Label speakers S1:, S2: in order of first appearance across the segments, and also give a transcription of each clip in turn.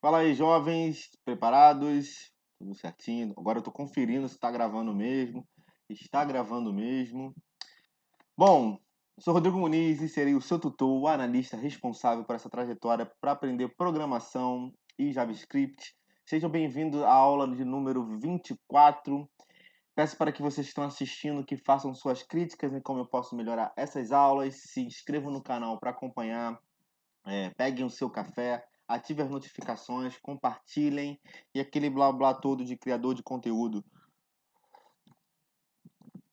S1: Fala aí, jovens, preparados? Tudo certinho? Agora eu tô conferindo se está gravando mesmo. Está gravando mesmo. Bom, eu sou Rodrigo Muniz e serei o seu tutor, o analista responsável por essa trajetória para aprender programação e JavaScript. Sejam bem-vindos à aula de número 24. Peço para que vocês que estão assistindo que façam suas críticas em como eu posso melhorar essas aulas. Se inscrevam no canal para acompanhar. Peguem o seu café, ativem as notificações, compartilhem e aquele blá blá todo de criador de conteúdo.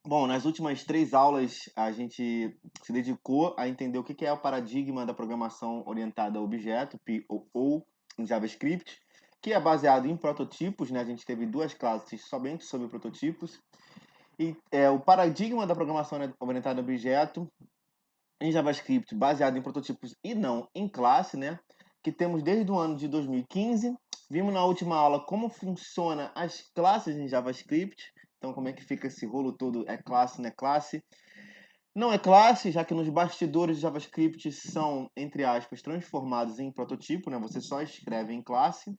S1: Bom, nas últimas 3 aulas a gente se dedicou a entender o que é o paradigma da programação orientada a objeto, POO, em JavaScript, que é baseado em prototipos, né? A gente teve 2 classes somente sobre prototipos. E o paradigma da programação orientada a objeto em JavaScript baseado em prototipos e não em classe, né? Que temos desde o ano de 2015. Vimos na última aula como funciona as classes em JavaScript. Então, como é que fica esse rolo todo? É classe, não é classe? Não é classe, já que nos bastidores de JavaScript são, entre aspas, transformados em prototipo, né? Você só escreve em classe.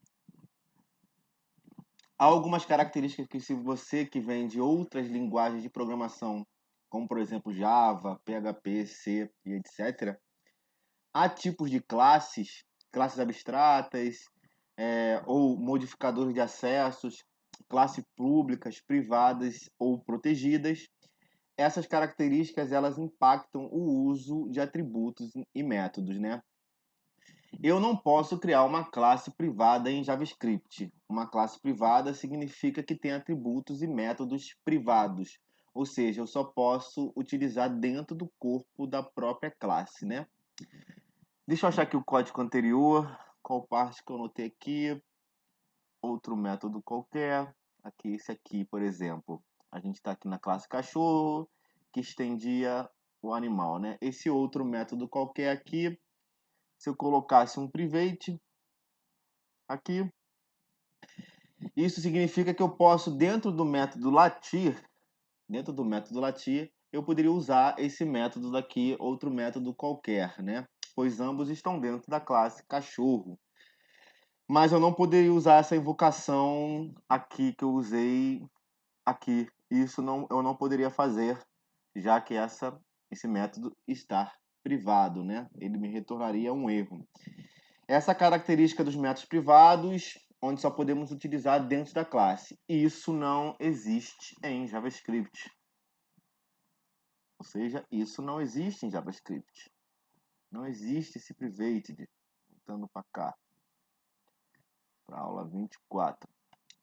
S1: Há algumas características que, se você que vem de outras linguagens de programação, como por exemplo Java, PHP, C e etc., há tipos de classes, classes abstratas, ou modificadores de acessos, classes públicas, privadas ou protegidas. Essas características elas impactam o uso de atributos e métodos, né? Eu não posso criar uma classe privada em JavaScript. Uma classe privada significa que tem atributos e métodos privados, ou seja, eu só posso utilizar dentro do corpo da própria classe, né? Deixa eu achar aqui o código anterior. Qual parte que eu anotei aqui? Outro método qualquer. Aqui, esse aqui, por exemplo. A gente está aqui na classe cachorro, que estendia o animal, né? Esse outro método qualquer aqui, se eu colocasse um private aqui, isso significa que eu posso, dentro do método latir, eu poderia usar esse método daqui, outro método qualquer, né? Pois ambos estão dentro da classe cachorro. Mas eu não poderia usar essa invocação aqui que eu usei aqui. Isso não, eu não poderia fazer, já que esse método está privado, né? Ele me retornaria um erro. Essa característica dos métodos privados, onde só podemos utilizar dentro da classe. Isso não existe em JavaScript. Ou seja, isso não existe em JavaScript. Não existe esse private. Voltando para cá, para a aula 24.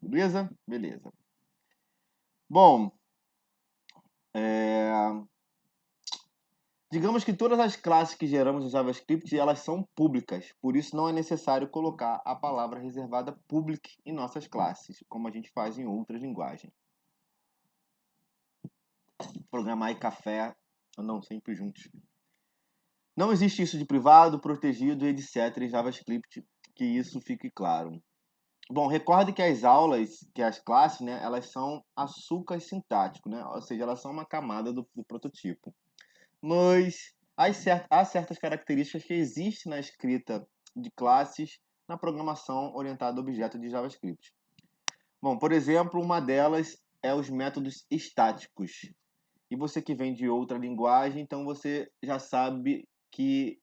S1: Beleza? Beleza. Bom, digamos que todas as classes que geramos no JavaScript elas são públicas, por isso não é necessário colocar a palavra reservada public em nossas classes, como a gente faz em outras linguagens. Programar e café andam sempre juntos. Não existe isso de privado, protegido, etc. em JavaScript, que isso fique claro. Bom, recorde que as aulas, que as classes, né, elas são açúcares sintáticos, né? Ou seja, elas são uma camada do prototipo. Mas há certas características que existem na escrita de classes na programação orientada a objeto de JavaScript. Bom, por exemplo, uma delas é os métodos estáticos. E você que vem de outra linguagem, então você já sabe que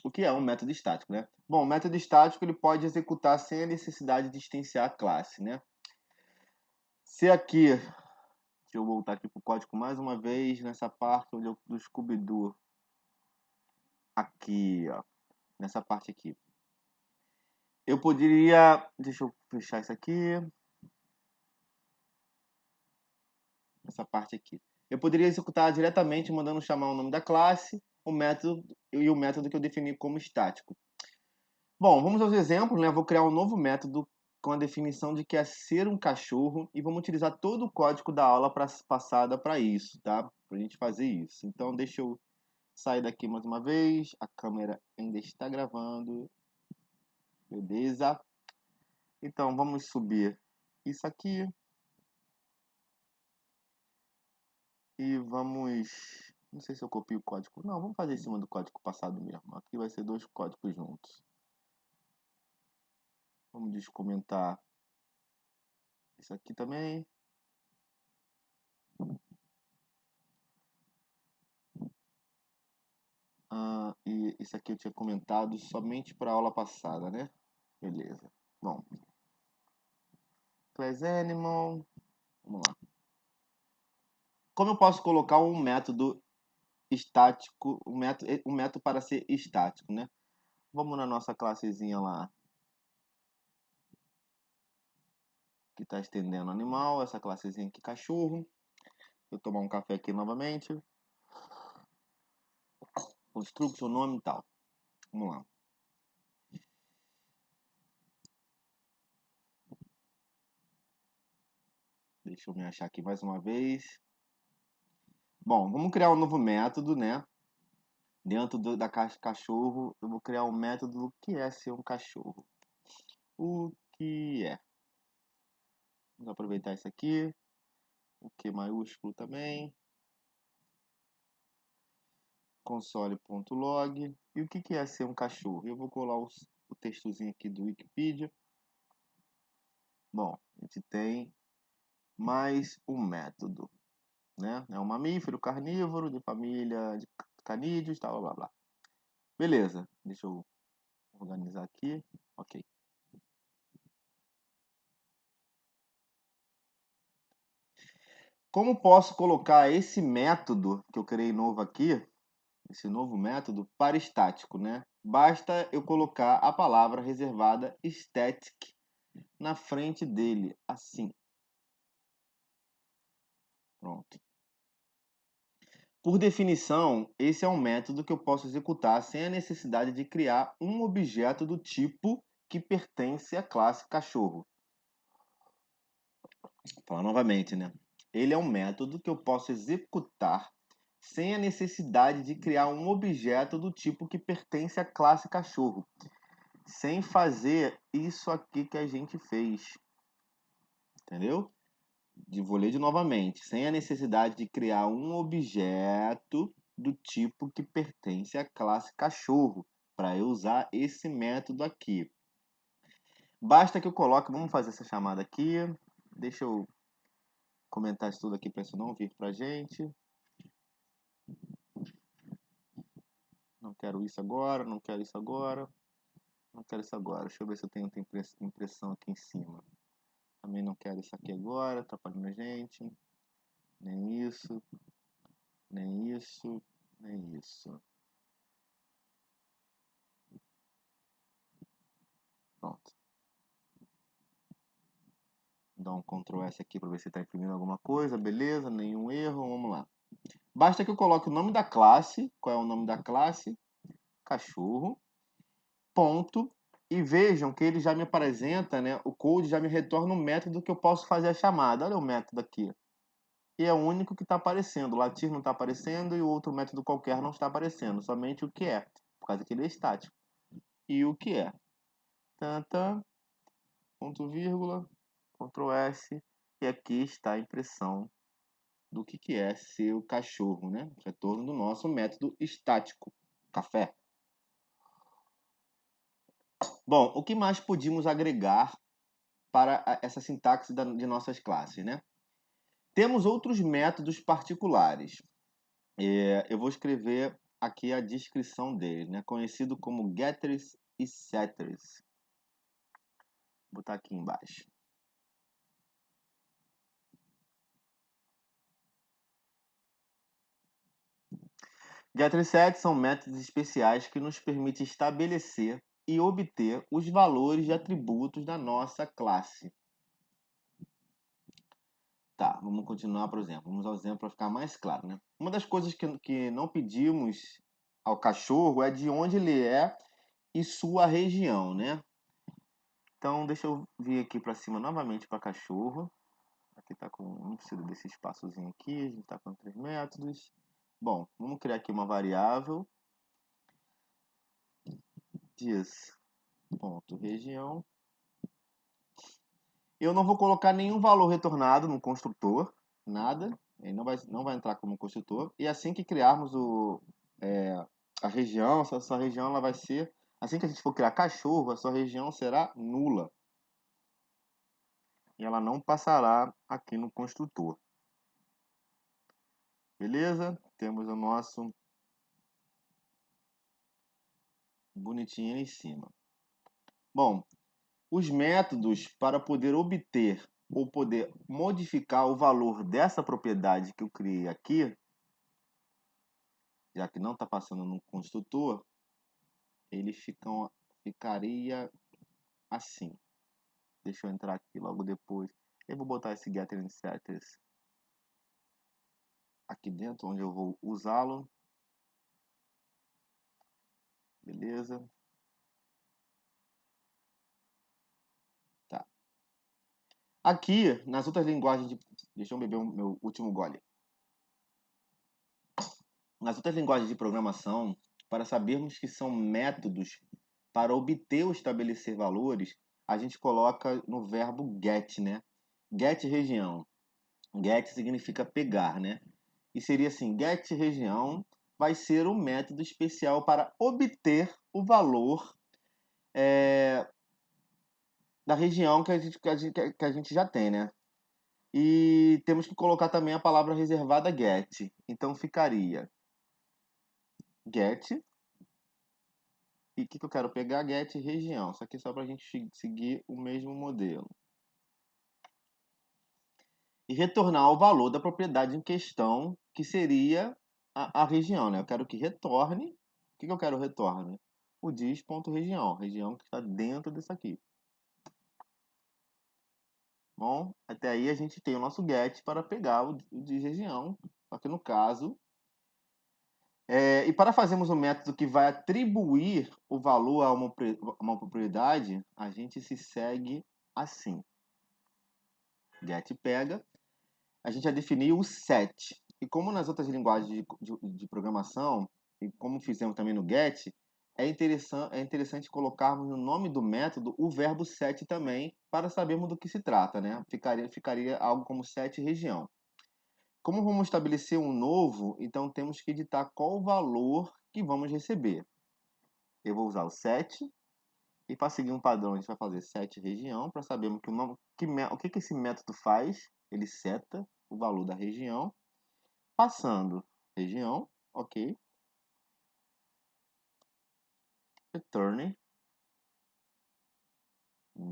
S1: o que é um método estático, né? Bom, o método estático ele pode executar sem a necessidade de extensar a classe, né? Se aqui, deixa eu voltar aqui para o código mais uma vez, nessa parte onde do Scooby-Doo, aqui, ó, nessa parte aqui. Eu poderia, deixa eu fechar isso aqui, essa parte aqui. Eu poderia executar diretamente mandando chamar o nome da classe, o método e o método que eu defini como estático. Bom, vamos aos exemplos, né? Vou criar um novo método com a definição de que é ser um cachorro e vamos utilizar todo o código da aula passada para isso, tá? Para a gente fazer isso. Então, deixa eu sair daqui mais uma vez. A câmera ainda está gravando. Beleza. Então, vamos subir isso aqui e vamos... Não sei se eu copio o código. Não, vamos fazer em cima do código passado mesmo. Aqui vai ser 2 códigos juntos. Vamos descomentar isso aqui também. E isso aqui eu tinha comentado somente para a aula passada, né? Beleza. Bom. Class Animal. Vamos lá. Como eu posso colocar um método estático, um método para ser estático, né? Vamos na nossa classezinha lá, que está estendendo animal, essa classezinha aqui, cachorro. Vou tomar um café aqui novamente. Construction, nome e tal. Vamos lá. Deixa eu me achar aqui mais uma vez. Bom, vamos criar um novo método, né? Dentro da caixa cachorro, eu vou criar um método do que é ser um cachorro. O que é? Vamos aproveitar isso aqui. O que maiúsculo também. Console.log. E o que é ser um cachorro? Eu vou colar o textozinho aqui do Wikipedia. Bom, a gente tem mais um método, né? É um mamífero carnívoro de família de canídeos, tal, blá, blá, blá. Beleza, deixa eu organizar aqui. Ok. Como posso colocar esse método que eu criei novo aqui, esse novo método, para estático, né? Basta eu colocar a palavra reservada static na frente dele, assim. Pronto. Por definição, esse é um método que eu posso executar sem a necessidade de criar um objeto do tipo que pertence à classe cachorro. Vou falar novamente, né? Ele é um método que eu posso executar sem a necessidade de criar um objeto do tipo que pertence à classe cachorro, sem fazer isso aqui que a gente fez. Entendeu? Vou ler novamente, sem a necessidade de criar um objeto do tipo que pertence à classe cachorro, para eu usar esse método aqui. Basta que eu coloque, vamos fazer essa chamada aqui, deixa eu comentar isso tudo aqui para isso não vir para a gente. Não quero isso agora, não quero isso agora, não quero isso agora. Deixa eu ver se eu tenho outra impressão aqui em cima. Também não quero isso aqui agora, atrapalhando a gente. Nem isso, nem isso, nem isso. Pronto. Dá um Ctrl S aqui para ver se está imprimindo alguma coisa. Beleza, nenhum erro. Vamos lá. Basta que eu coloque o nome da classe. Qual é o nome da classe? Cachorro. Ponto. E vejam que ele já me apresenta, né? O code já me retorna um método que eu posso fazer a chamada. Olha o método aqui. E é o único que está aparecendo. O latir não está aparecendo e o outro método qualquer não está aparecendo. Somente o que é. Por causa que ele é estático. E o que é. Tanta, ponto vírgula, Ctrl S. E aqui está a impressão do que é ser o cachorro, né? Retorno do nosso método estático. Café. Bom, o que mais podíamos agregar para essa sintaxe de nossas classes, né? Temos outros métodos particulares. Eu vou escrever aqui a descrição deles, né? Conhecido como getters e setters. Vou botar aqui embaixo. Getter e set são métodos especiais que nos permitem estabelecer e obter os valores de atributos da nossa classe. Tá, vamos continuar, por exemplo. Vamos ao exemplo para ficar mais claro, né? Uma das coisas que não pedimos ao cachorro é de onde ele é e sua região, né? Então, deixa eu vir aqui para cima novamente para cachorro. Aqui tá com, não precisa desse espaçozinho aqui, a gente tá com 3 métodos. Bom, vamos criar aqui uma variável. Diz, ponto, região. Eu não vou colocar nenhum valor retornado no construtor, nada. Ele não vai entrar como construtor. E assim que criarmos a região, essa região ela vai ser... Assim que a gente for criar cachorro, a sua região será nula. e ela não passará aqui no construtor. Beleza? Temos o nosso bonitinho aí em cima. Bom, os métodos para poder obter ou poder modificar o valor dessa propriedade que eu criei aqui, já que não está passando no construtor, ele ficaria assim. Deixa eu entrar aqui logo depois. Eu vou botar esse getter and setters aqui dentro, onde eu vou usá-lo. Beleza? Tá. Aqui, nas outras linguagens de... Deixa eu beber o meu último gole. Nas outras linguagens de programação, para sabermos que são métodos para obter ou estabelecer valores, a gente coloca no verbo get, né? Get região. Get significa pegar, né? E seria assim, get região vai ser um método especial para obter o valor da região que a gente já tem, né? E temos que colocar também a palavra reservada get. Então ficaria get. E o que eu quero pegar? Get região. Isso aqui é só para a gente seguir o mesmo modelo. E retornar o valor da propriedade em questão, que seria a região, né? Eu quero que retorne. O que eu quero retorne? O dis.região. Região que está dentro disso aqui. Bom, até aí a gente tem o nosso get para pegar o dis região. Só que no caso... e para fazermos um método que vai atribuir o valor a uma propriedade, a gente se segue assim. Get pega. A gente já definiu o set. E como nas outras linguagens de programação, e como fizemos também no get, é interessante colocarmos no nome do método o verbo set também, para sabermos do que se trata, né? Ficaria algo como set região. Como vamos estabelecer um novo, então temos que editar qual o valor que vamos receber. Eu vou usar o set, e para seguir um padrão, a gente vai fazer set região, para sabermos o que esse método faz. Ele seta o valor da região, passando região, ok, return,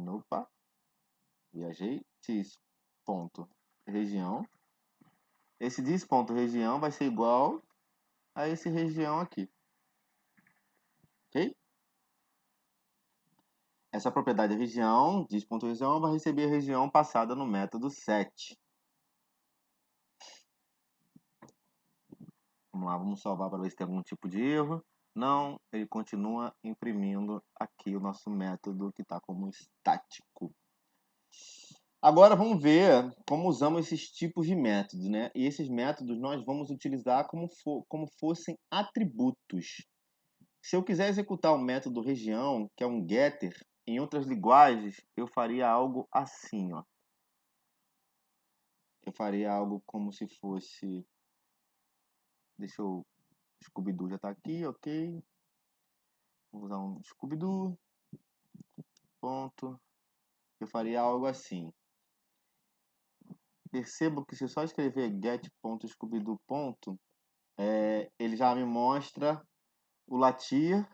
S1: opa, viajei, this.região. Esse this.região vai ser igual a esse região aqui, ok? Essa propriedade região, dis.região, vai receber a região passada no método set. Vamos lá, vamos salvar para ver se tem algum tipo de erro. Não, ele continua imprimindo aqui o nosso método que está como estático. Agora vamos ver como usamos esses tipos de métodos, né? E esses métodos nós vamos utilizar como fossem atributos. Se eu quiser executar o método região, que é um getter, em outras linguagens, eu faria algo assim, ó. Eu faria algo como se fosse... Deixa eu... Scooby-Doo já está aqui, ok. Vou usar um Scooby-Doo. Ponto. Eu faria algo assim. Percebo que se eu só escrever get.scooby-doo, ele já me mostra o latir,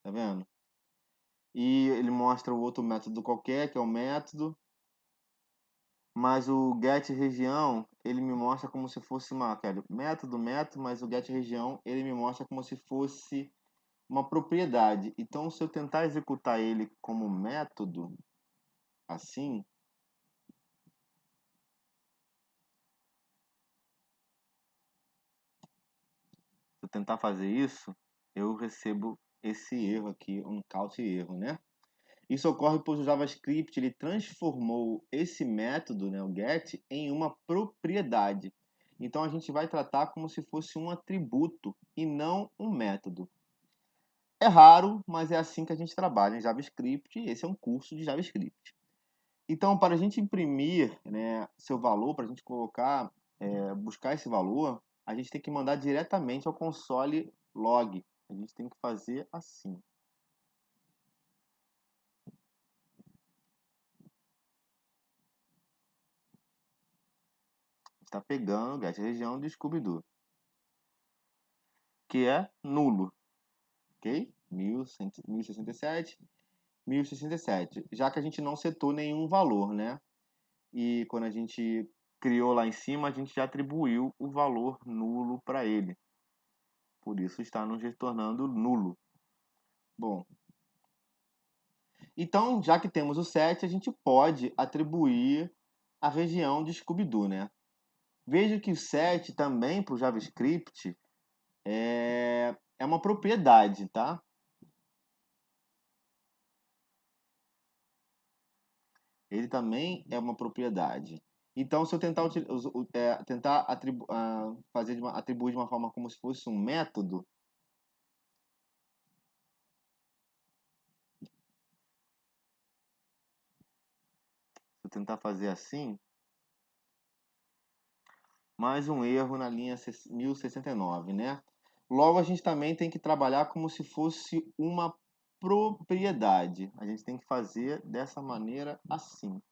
S1: tá vendo? E ele mostra o outro método qualquer, que é o método. Mas o get região, ele me mostra como se fosse método, mas o get região, ele me mostra como se fosse uma propriedade. Então, se eu tentar executar ele como método, assim, se eu tentar fazer isso, eu recebo esse erro aqui, um count erro, né? Isso ocorre pois o JavaScript ele transformou esse método, né, o get, em uma propriedade. Então a gente vai tratar como se fosse um atributo e não um método. É raro, mas é assim que a gente trabalha em JavaScript. E esse é um curso de JavaScript. Então, para a gente imprimir, né, seu valor, para a gente buscar esse valor, a gente tem que mandar diretamente ao console log. A gente tem que fazer assim. está pegando o get região de Scooby-Doo, que é nulo, ok? 1067, 1067. Já que a gente não setou nenhum valor, né? E quando a gente criou lá em cima, a gente já atribuiu o valor nulo para ele. Por isso está nos retornando nulo. Bom, então, já que temos o 7, a gente pode atribuir a região de Scooby-Doo, né? Veja que o 7 também para o JavaScript é uma propriedade, tá? Ele também é uma propriedade. Então, se eu tentar, tentar atribuir de uma forma como se fosse um método, se eu tentar fazer assim, mais um erro na linha 1069, né? Logo, a gente também tem que trabalhar como se fosse uma propriedade. A gente tem que fazer dessa maneira assim.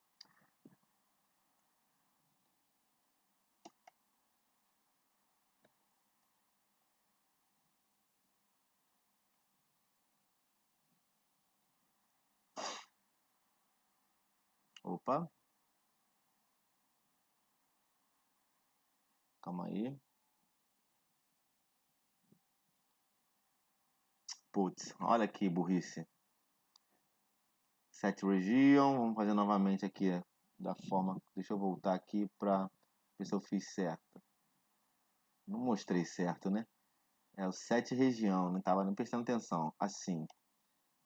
S1: Opa, calma aí. Putz, olha que burrice. Set region, vamos fazer novamente aqui da forma. Deixa eu voltar aqui para ver se eu fiz certo. Não mostrei certo, né? É o set região, não estava nem prestando atenção. Assim.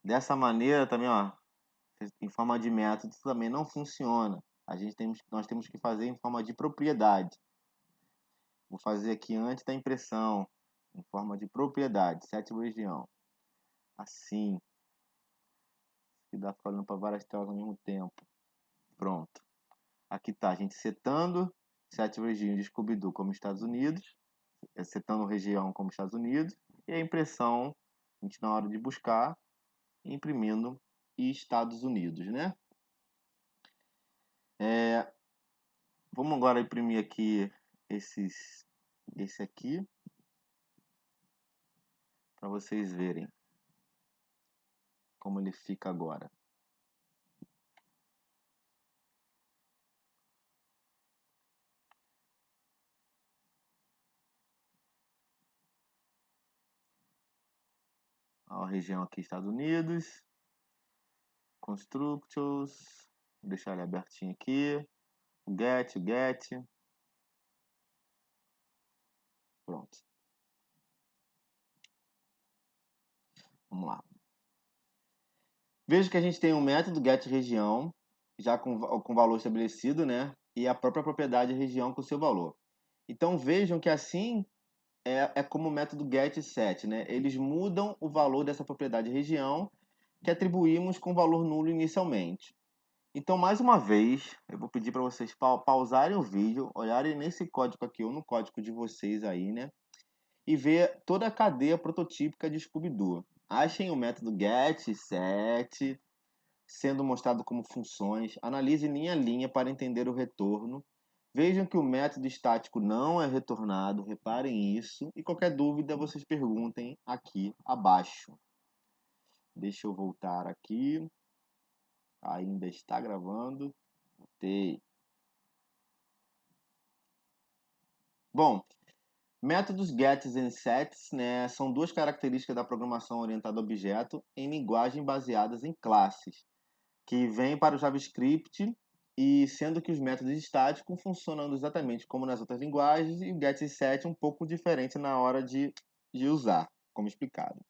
S1: Dessa maneira também, ó, em forma de método também não funciona. Nós temos que fazer em forma de propriedade. Vou fazer aqui antes da impressão, em forma de propriedade, set região. Assim. Que dá falando para várias telas ao mesmo tempo. Pronto. Aqui está a gente setando set região de Scooby-Doo como Estados Unidos, setando região como Estados Unidos, e a impressão, a gente na hora de buscar, imprimindo Estados Unidos, né? Vamos agora imprimir aqui esse aqui, para vocês verem como ele fica agora. A região aqui Estados Unidos, Constructors, vou deixar ele abertinho aqui, o get, pronto. Vamos lá. Veja que a gente tem um método getRegião, já com valor estabelecido, né? E a própria propriedade região com seu valor. Então vejam que assim é como o método getSet, né? Eles mudam o valor dessa propriedade região que atribuímos com valor nulo inicialmente. Então, mais uma vez, eu vou pedir para vocês pausarem o vídeo, olharem nesse código aqui ou no código de vocês aí, né? E ver toda a cadeia prototípica de Scooby-Doo. Achem o método getSet sendo mostrado como funções, analise linha a linha para entender o retorno. Vejam que o método estático não é retornado, reparem isso. E qualquer dúvida, vocês perguntem aqui abaixo. Deixa eu voltar aqui. Ainda está gravando. Voltei. Bom, métodos gets e sets, né, são duas características da programação orientada a objeto em linguagem baseadas em classes, que vêm para o JavaScript e sendo que os métodos estáticos funcionam exatamente como nas outras linguagens e o get e set um pouco diferente na hora de usar, como explicado.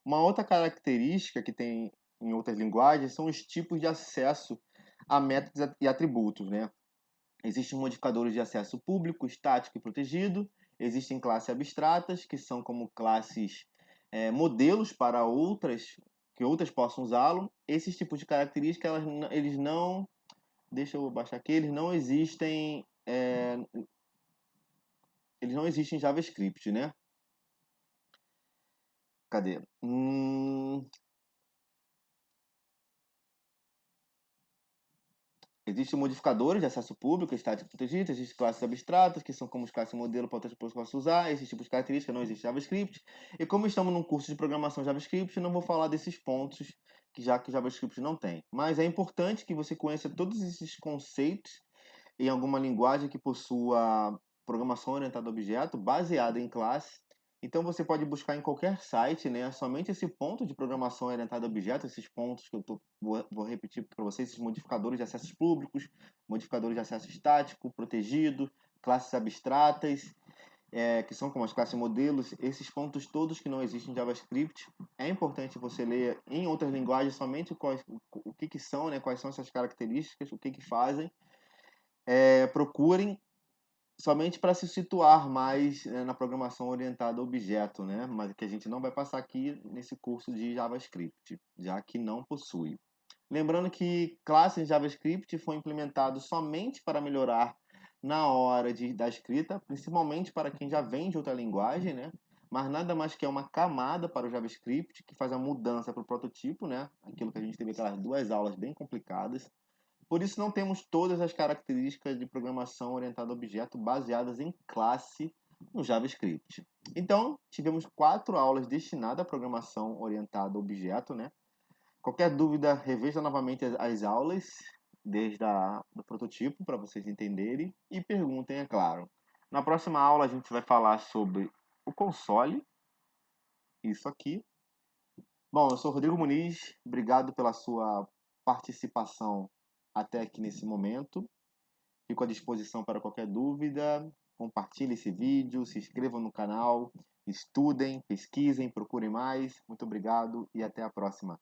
S1: Uma outra característica que tem em outras linguagens são os tipos de acesso a métodos e atributos, né? Existem modificadores de acesso público, estático e protegido. Existem classes abstratas, que são como classes modelos para que outras possam usá-lo. Esses tipos de características, eles não... Deixa eu baixar aqui. Eles não existem em JavaScript, né? Cadê? Existem modificadores de acesso público, estático protegido, existem classes abstratas, que são como as classes modelo para outras pessoas possam usar, esses tipos de características, não existe JavaScript. E como estamos num curso de programação JavaScript, eu não vou falar desses pontos, já que JavaScript não tem. Mas é importante que você conheça todos esses conceitos em alguma linguagem que possua programação orientada a objeto, baseada em classe. Então você pode buscar em qualquer site, né, somente esse ponto de programação orientada a objeto, esses pontos que vou repetir para vocês, esses modificadores de acessos públicos, modificadores de acesso estático, protegido, classes abstratas, que são como as classes modelos, esses pontos todos que não existem em JavaScript. É importante você ler em outras linguagens somente o que são, né, quais são essas características, o que fazem. Procurem somente para se situar mais na programação orientada a objeto, né? Mas que a gente não vai passar aqui nesse curso de JavaScript, já que não possui. Lembrando que classe em JavaScript foi implementado somente para melhorar na hora da escrita, principalmente para quem já vem de outra linguagem, né? Mas nada mais que é uma camada para o JavaScript que faz a mudança para o prototipo, né? Aquilo que a gente teve aquelas duas aulas bem complicadas. Por isso não temos todas as características de programação orientada a objeto baseadas em classe no JavaScript. Então, tivemos 4 aulas destinadas à programação orientada a objeto, né? Qualquer dúvida, reveja novamente as aulas, desde do prototipo, para vocês entenderem, e perguntem, é claro. Na próxima aula a gente vai falar sobre o console, isso aqui. Bom, eu sou Rodrigo Muniz, obrigado pela sua participação até aqui nesse momento. Fico à disposição para qualquer dúvida. Compartilhe esse vídeo, se inscrevam no canal, estudem, pesquisem, procurem mais. Muito obrigado e até a próxima.